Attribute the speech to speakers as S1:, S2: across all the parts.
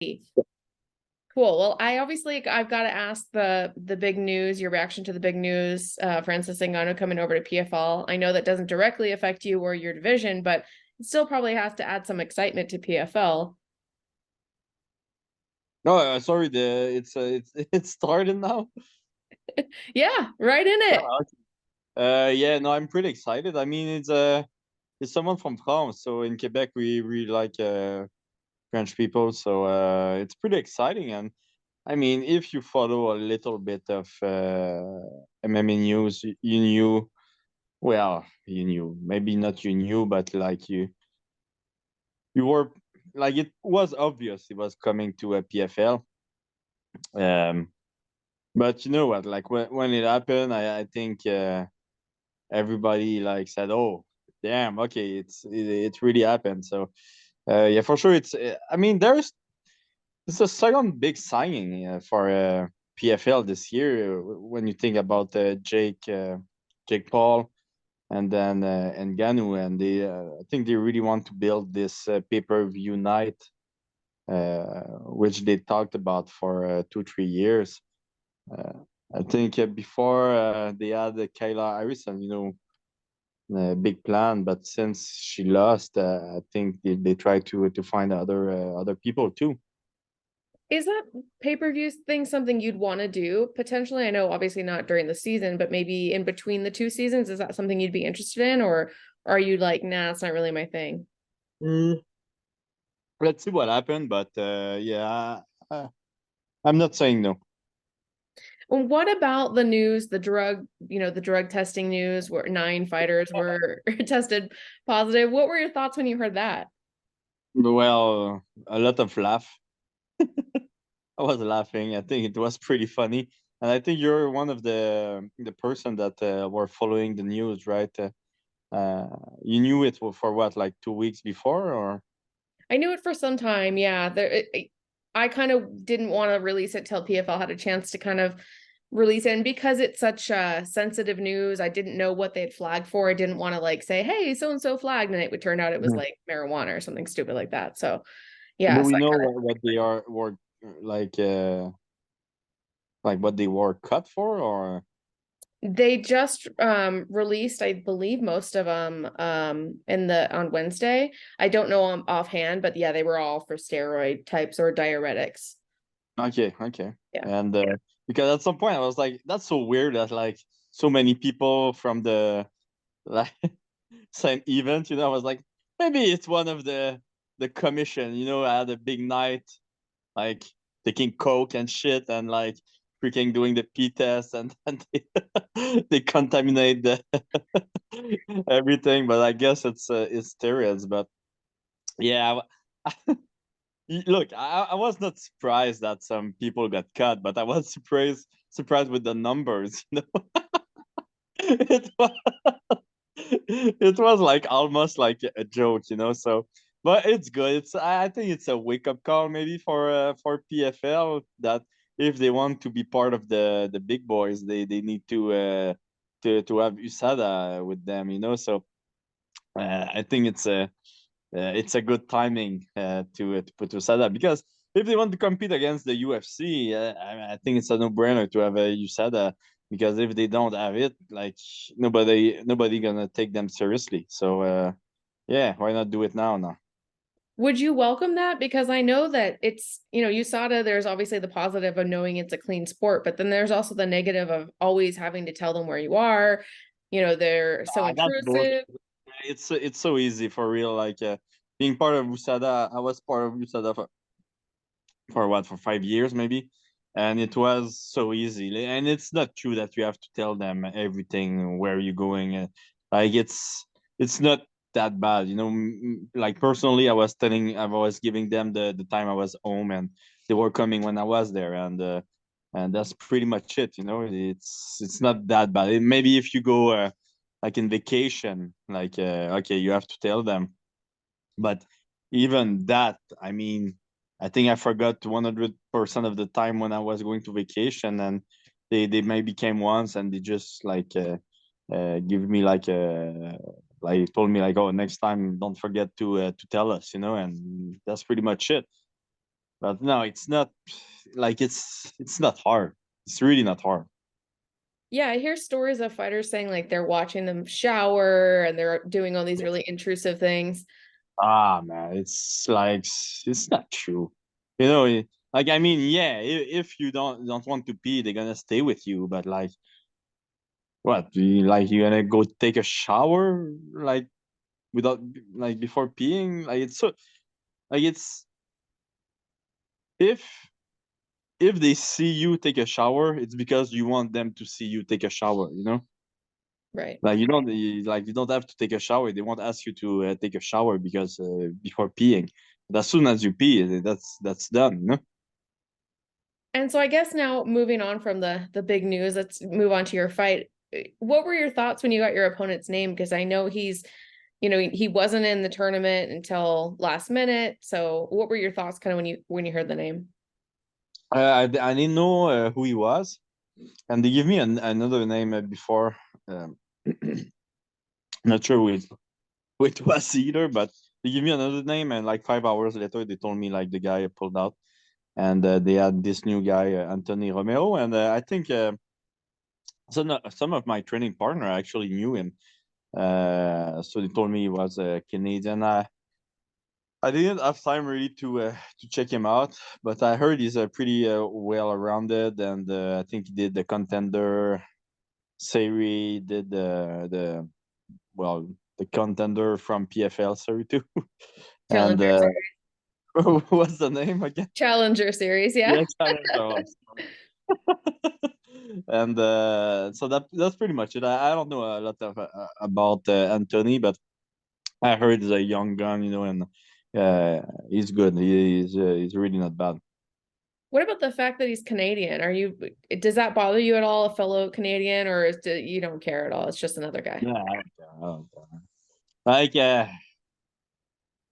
S1: Cool. Well, I've got to ask the big news, your reaction to the big news, Francis Ngannou coming over to PFL. I know that doesn't directly affect you or your division, but it still probably has to add some excitement to PFL.
S2: No, sorry, it's started now.
S1: Yeah, right in it.
S2: Oh, yeah, no, I'm pretty excited. I mean, it's someone from France, so in Quebec we really like French people, so it's pretty exciting. And I mean, if you follow a little bit of MMA news, you knew, well, you knew, maybe not you knew, but like you were like it was obvious it was coming to a PFL. Um, but you know what? Like when it happened, I think everybody like said, "Oh, damn, okay, it really happened." So yeah, for sure, I mean, it's a second big signing for PFL this year. When you think about Jake Paul, and then Ngannou, and I think they really want to build this pay-per-view night, which they talked about for 2 3 years. Uh, I think before they had Kayla Harrison, big plan, but since she lost, I think they try to find other people too.
S1: Is that pay-per-view thing something you'd want to do potentially? I know obviously not during the season, but maybe in between the two seasons, is that something you'd be interested in, or are you like, nah, it's not really my thing?
S2: Mm, let's see what happened, but yeah, I'm not saying no.
S1: Well, what about the news, the drug testing news where 9 fighters were tested positive? What were your thoughts when you heard that?
S2: Well, a lot of laugh. I was laughing. I think it was pretty funny, and I think you're one of the person that were following the news, right? You knew it for what, like 2 weeks before, or?
S1: I knew it for some time. Yeah, I kind of didn't want to release it till PFL had a chance to kind of release it, and because it's such sensitive news, I didn't know what they'd flagged for. I didn't want to like say, "Hey, so and so flagged," and it would turn out it was
S2: Mhm.
S1: like marijuana or something stupid like that. So
S2: Do
S1: yeah,
S2: we
S1: so
S2: know what they are were like like what they were cut for, or?
S1: they just released, I believe, most of them in the on Wednesday. I don't know offhand, but yeah, they were all for steroid types or diuretics.
S2: Okay, okay.
S1: Yeah.
S2: And because at some point I was like, that's so weird that like so many people from the like same event, I was like, maybe it's one of the commission, had a big night, like taking coke and shit, and like freaking doing the P test, and they contaminate everything. But I guess it's steroids. But yeah, look, I was not surprised that some people got cut, but I was surprised with the numbers. It was, it was like almost like a joke. So, but it's good. I think it's a wake up call maybe for PFL, that if they want to be part of the big boys, they need to have USADA with them. So I think it's a good timing to put USADA, because if they want to compete against the UFC, I think it's a no brainer to have a USADA, because if they don't have it, like nobody gonna take them seriously. So yeah, why not do it now?
S1: Would you welcome that? Because I know that USADA, there's obviously the positive of knowing it's a clean sport, but then there's also the negative of always having to tell them where you are. They're so
S2: That's bullshit.
S1: intrusive.
S2: It's so easy for real. Like being part of USADA, I was part of USADA for what, for 5 years maybe, and it was so easy. And it's not true that you have to tell them everything, where you're going. Like it's not that bad. Like personally, I was giving them the time I was home, and they were coming when I was there, and that's pretty much it. It's not that bad. Maybe if you go like in vacation, like okay, you have to tell them, but even that, I mean, I think I forgot 100% of the time when I was going to vacation, and they maybe came once, and they just like give me like told me like, oh, next time don't forget to tell us, and that's pretty much it. But no, it's not like it's not hard. It's really not hard.
S1: Yeah, I hear stories of fighters saying like they're watching them shower and they're doing all these really intrusive things.
S2: Ah man, it's like it's not true. You know, like I mean, yeah, if you don't want to pee, they're gonna stay with you. But like, what? Like you're gonna go take a shower like without like before peeing? Like it's so like it's if if they see you take a shower, it's because you want them to see you take a shower. You know,
S1: Right.
S2: like you don't have to take a shower. They won't ask you to take a shower because before peeing. But as soon as you pee, that's done. You know?
S1: And so I guess now moving on from the big news, let's move on to your fight. What were your thoughts when you got your opponent's name? Because I know he's, he wasn't in the tournament until last minute. So what were your thoughts kind of when you heard the name?
S2: I didn't know who he was, and they give me another name before. Um, not sure who it was either, but they give me another name, and like 5 hours later, they told me like the guy pulled out, and they had this new guy, Anthony Romero, and I think some of my training partner actually knew him. So they told me he was a Canadian. I didn't have time really to check him out, but I heard he's a pretty well rounded, and I think he did the contender Sari did well the contender from PFL Sari too, and
S1: Challenger,
S2: what's the name again?
S1: Challenger series, yeah.
S2: Yeah, Challenger. And so that's pretty much it. I don't know a lot about Anthony, but I heard he's a young gun, you know, and he's good. He's really not bad.
S1: What about the fact that he's Canadian? Does that bother you at all, a fellow Canadian, or you don't care at all? It's just another guy.
S2: Yeah, I don't care. I don't care. Like,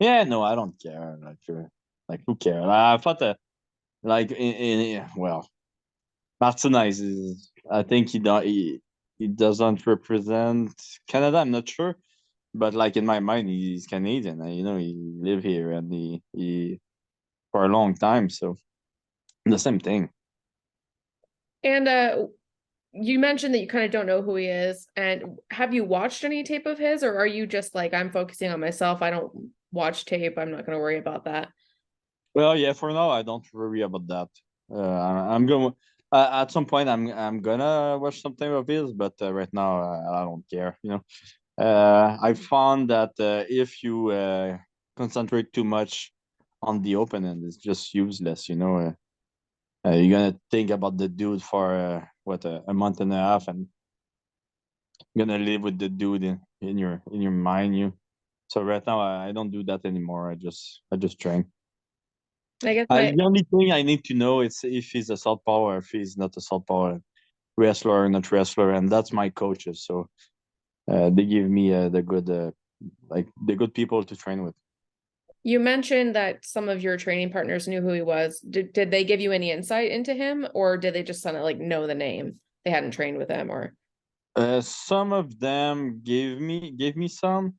S2: yeah, no, I don't care. Like who cares? I thought that, like, well, Martinez is. I think he doesn't represent Canada. I'm not sure, but like in my mind, he's Canadian. You know, he live here and he for a long time. So the same thing.
S1: And you mentioned that you kind of don't know who he is. And have you watched any tape of his, or are you just like, I'm focusing on myself? I don't watch tape. I'm not going to worry about that.
S2: Well, yeah, for now, I don't worry about that. I'm going at some point. I'm gonna watch something of his, but right now I don't care. You know, I found that if you concentrate too much on the open end, it's just useless. You know, you're gonna think about the dude for what a month and a half, and gonna live with the dude in your mind. You. So right now, I don't do that anymore. I just train.
S1: And I guess my
S2: The only thing I need to know is if he's a southpaw or if he's not a southpaw wrestler or not wrestler, and that's my coaches. So they give me the good, like the good people to train with.
S1: You mentioned that some of your training partners knew who he was. Did they give you any insight into him, or did they just kind of like know the name? They hadn't trained with him, or
S2: Some of them gave me some,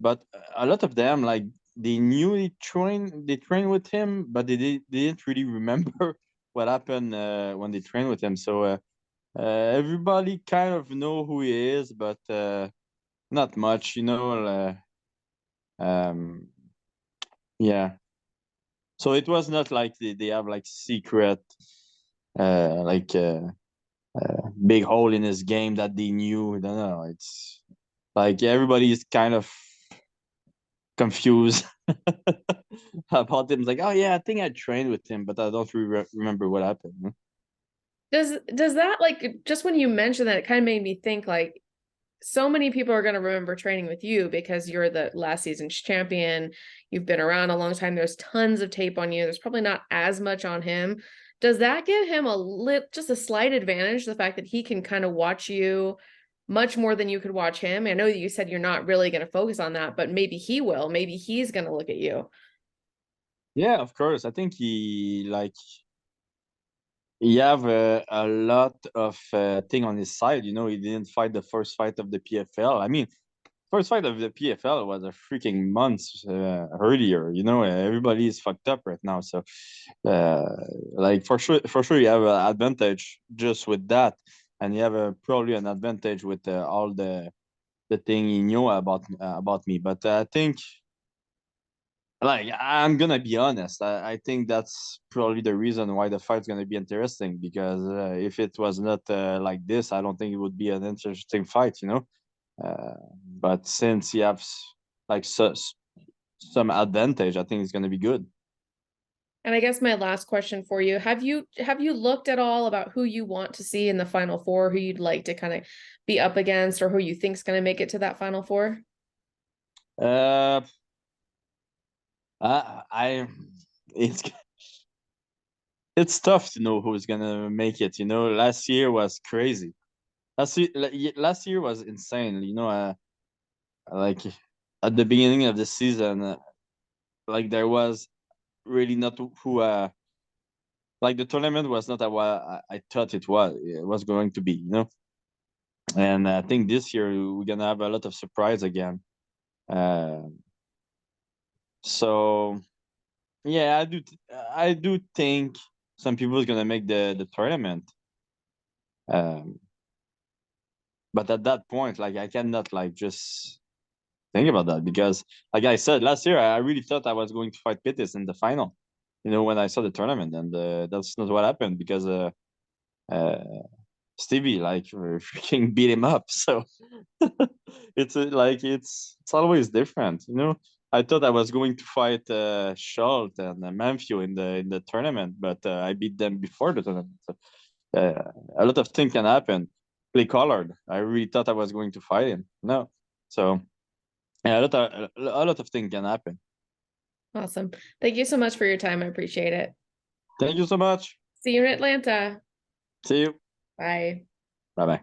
S2: but a lot of them like they knew they trained with him, but they didn't really remember what happened when they trained with him. So everybody kind of know who he is, but not much, you know. Yeah. So it was not like they have like secret, like big hole in his game that they knew. No, no, it's like everybody is kind of confused about him. It's like, oh yeah, I think I trained with him, but I don't remember what happened.
S1: does that like just when you mentioned that, it kind of made me think like so many people are going to remember training with you because you're the last season's champion. You've been around a long time. There's tons of tape on you. There's probably not as much on him. Does that give him just a slight advantage? The fact that he can kind of watch you much more than you could watch him. I know that you said you're not really going to focus on that, but maybe he will. Maybe he's going to look at you.
S2: Yeah, of course. I think he have a lot of thing on his side. You know, he didn't fight the first fight of the PFL. I mean, first fight of the PFL was a freaking months earlier. You know, everybody is fucked up right now. So, like for sure, you have an advantage just with that, and you have probably an advantage with all the thing you know about me. But I think, like, I'm gonna be honest. I think that's probably the reason why the fight's gonna be interesting. Because if it was not like this, I don't think it would be an interesting fight. You know. Uh, but since you have like some advantage, I think it's gonna be good.
S1: And I guess my last question for you, have you looked at all about who you want to see in the final four, who you'd like to kind of be up against, or who you think's going to make it to that final four?
S2: Uh, I it's it's tough to know who's gonna make it. You know, last year was crazy. Last year was insane. You know, like at the beginning of the season, like there was really not who like the tournament was not what I thought it was going to be. You know, and I think this year we're gonna have a lot of surprise again. Uh, so yeah, I do think some people is gonna make the tournament. Um, but at that point, like I cannot like just think about that because, like I said last year, I really thought I was going to fight Pittis in the final. You know, when I saw the tournament, and that's not what happened because uh, Stevie like freaking beat him up. So it's like it's always different, you know. I thought I was going to fight Schultz and Manfio in the tournament, but I beat them before the tournament. So, a lot of things can happen. Play colored. I really thought I was going to fight him. No, so yeah, a lot of things can happen.
S1: Awesome. Thank you so much for your time. I appreciate it.
S2: Thank you so much.
S1: See you in Atlanta.
S2: See you.
S1: Bye.
S2: Bye bye.